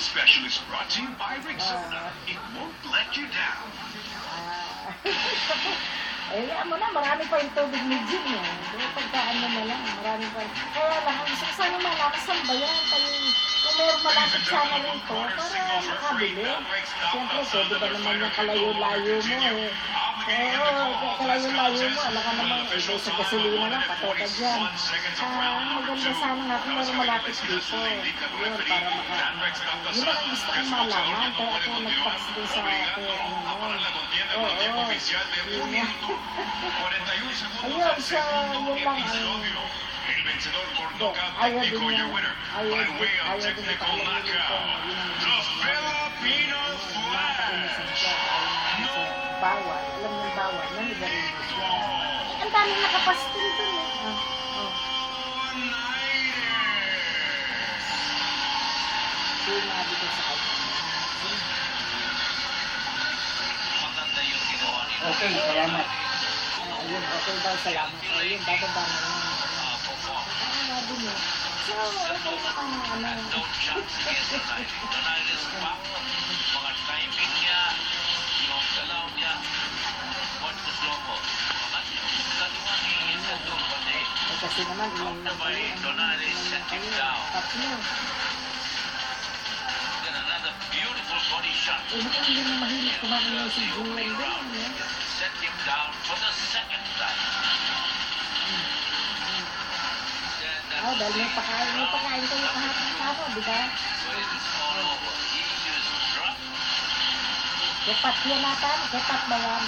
Movement Specialist brought to you by Rexona. It won't let you down. Mo na, marami pa yung tubig ni Jim eh. Pagkaan mo na lang, marami pa. Kaya lang, ang isa sana malakas ang bayan. Kung mayroong malapit sana rito, para makabili. Siyempre, pwede ba naman yung kalayo-layo mo eh. Oo, kalayo-layo mo. Alam ka naman, sa gasolina lang, patay ka dyan. Maganda sana nga kung mayroong malapit dito. Yun, para yun lang ang gusto kong malaman. Kaya ako nag-fax din sa Oo, yun nga. Ayun, so, yun lang ang... Ayaw din niya. Ayaw din niya talaga dito. Bawal. Alam niyo bawal. Nanigarilyo siya. Ang daming nakapastin dun eh. Sinabi ko sa kanya. Okay, salamat. Ayun, okay daw, salamat. Ayun, bababa na yun. Sabi niya. So, okay na kang Don't chance against Donald. Donald is back. Mga timing niya, yung galaw niya. Watch the slow mo. Mga kaliwa ni Isador Bade. kasi naman, ilang lang kayo. Donald is setting down. Tatlo. Then another beautiful body shot. Mukhang hindi na mahilig kumain si Julian din. Set him down for the second time. Dahil may pagkain kayo kahapon, di ba? Kepat yan natin, kepat ba yan?